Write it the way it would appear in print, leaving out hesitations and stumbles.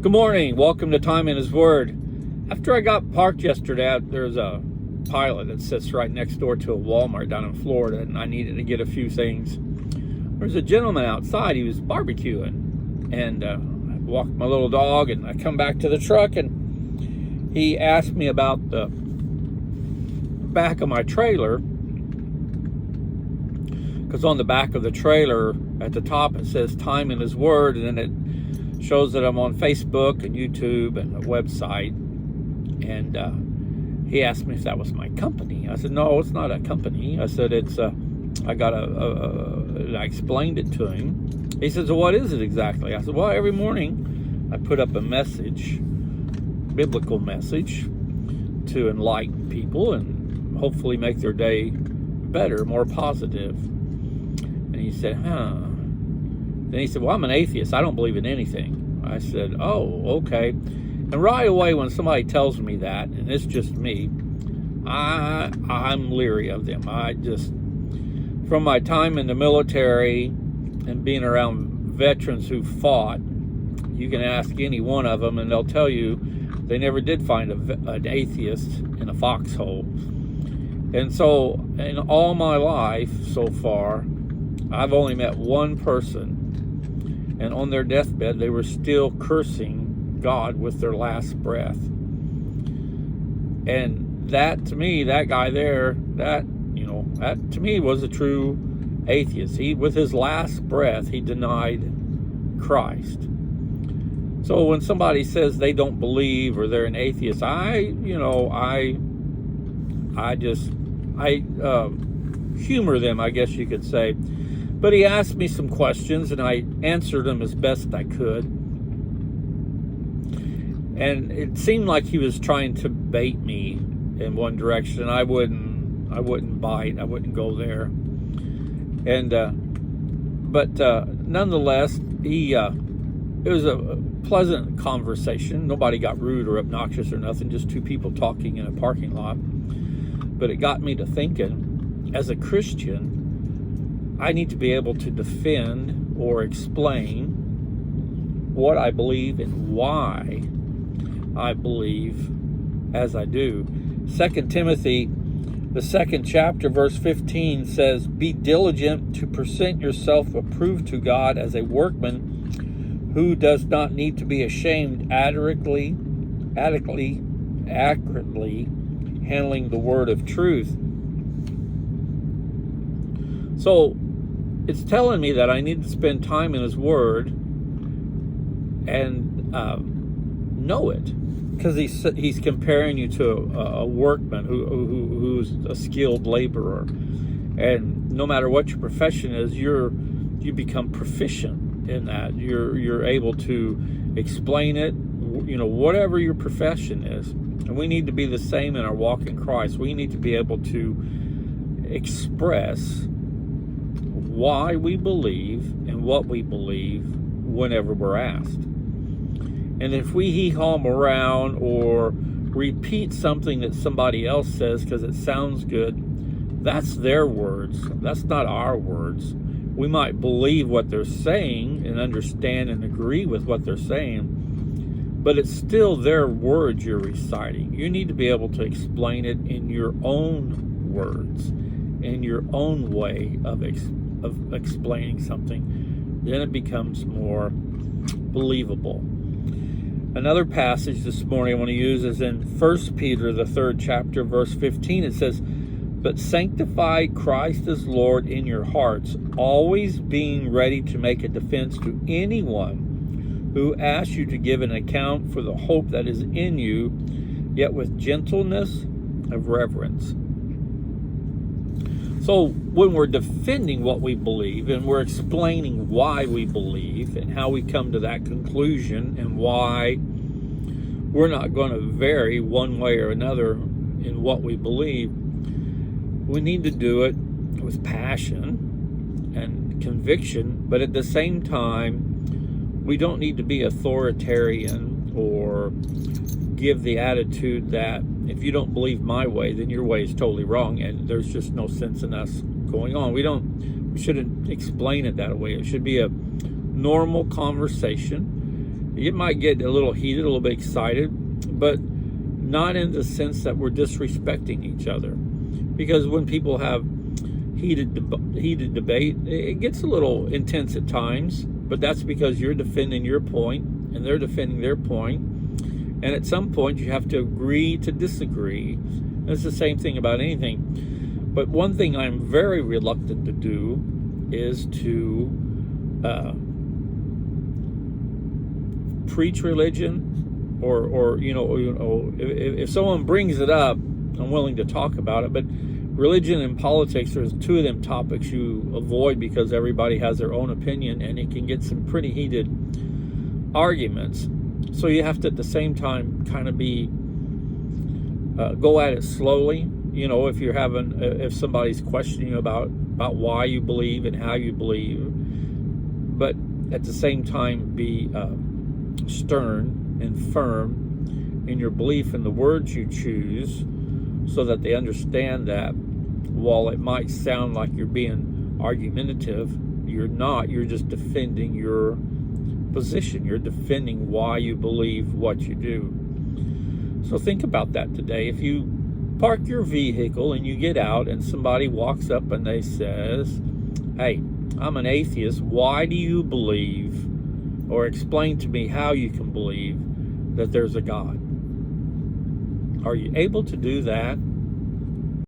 Good morning. Welcome to Time in His Word. After I got parked yesterday, there's a Pilot that sits right next door to a Walmart down in Florida, and I needed to get a few things. There's a gentleman outside. He was barbecuing, and I walked my little dog, and I come back to the truck, and he asked me about the back of my trailer, because on the back of the trailer at the top it says Time in His Word, and then it shows that I'm on Facebook and YouTube and a website. And he asked me if that was my company. I said, no, it's not a company. I said, I explained it to him. He says, well, what is it exactly? I said, well, every morning I put up a message, biblical message, to enlighten people and hopefully make their day better, more positive. And he said, Then he said, well, I'm an atheist. I don't believe in anything. I said, oh, okay. And right away when somebody tells me that, and it's just me, I'm leery of them. From my time in the military and being around veterans who fought, you can ask any one of them and they'll tell you they never did find an atheist in a foxhole. And so in all my life so far, I've only met one person, and on their deathbed, they were still cursing God with their last breath. And that, to me, that guy there, that to me was a true atheist. With his last breath, he denied Christ. So when somebody says they don't believe or they're an atheist, I humor them, I guess you could say. But he asked me some questions, and I answered them as best I could. And it seemed like he was trying to bait me in one direction. I wouldn't bite. I wouldn't go there. And but nonetheless, it was a pleasant conversation. Nobody got rude or obnoxious or nothing. Just two people talking in a parking lot. But it got me to thinking, as a Christian, I need to be able to defend or explain what I believe and why I believe as I do. 2 Timothy, the 2nd chapter, verse 15 says, be diligent to present yourself approved to God as a workman who does not need to be ashamed, accurately handling the word of truth. So it's telling me that I need to spend time in His Word and know it, because he's comparing you to a workman who's a skilled laborer, and no matter what your profession is, you become proficient in that. You're able to explain it, whatever your profession is. And we need to be the same in our walk in Christ. We need to be able to express why we believe and what we believe whenever we're asked. And if we hee-hawm around or repeat something that somebody else says because it sounds good, that's their words. That's not our words. We might believe what they're saying and understand and agree with what they're saying, but it's still their words you're reciting. You need to be able to explain it in your own words, in your own way of explaining something. Then it becomes more believable. Another passage this morning I want to use is in 1 Peter, the 3rd chapter, verse 15. It says, but sanctify Christ as Lord in your hearts, always being ready to make a defense to anyone who asks you to give an account for the hope that is in you, yet with gentleness of reverence. So when we're defending what we believe and we're explaining why we believe and how we come to that conclusion and why we're not going to vary one way or another in what we believe, we need to do it with passion and conviction, but at the same time, we don't need to be authoritarian or give the attitude that if you don't believe my way, then your way is totally wrong, and there's just no sense in us going on. We shouldn't explain it that way. It should be a normal conversation it might get a little heated, a little bit excited, but not in the sense that we're disrespecting each other. Because when people have heated debate, it gets a little intense at times, but that's because you're defending your point and they're defending their point. And at some point, you have to agree to disagree. And it's the same thing about anything. But one thing I'm very reluctant to do is to preach religion, or if someone brings it up, I'm willing to talk about it. But religion and politics, there's two of them topics you avoid because everybody has their own opinion, and it can get some pretty heated arguments. So you have to, at the same time, kind of go at it slowly. If somebody's questioning you about why you believe and how you believe, but at the same time be stern and firm in your belief in the words you choose, so that they understand that while it might sound like you're being argumentative, you're not. You're just defending your position. You're defending why you believe what you do. So think about that today. If you park your vehicle and you get out and somebody walks up and they says, "Hey, I'm an atheist. Why do you believe, or explain to me how you can believe that there's a God?" Are you able to do that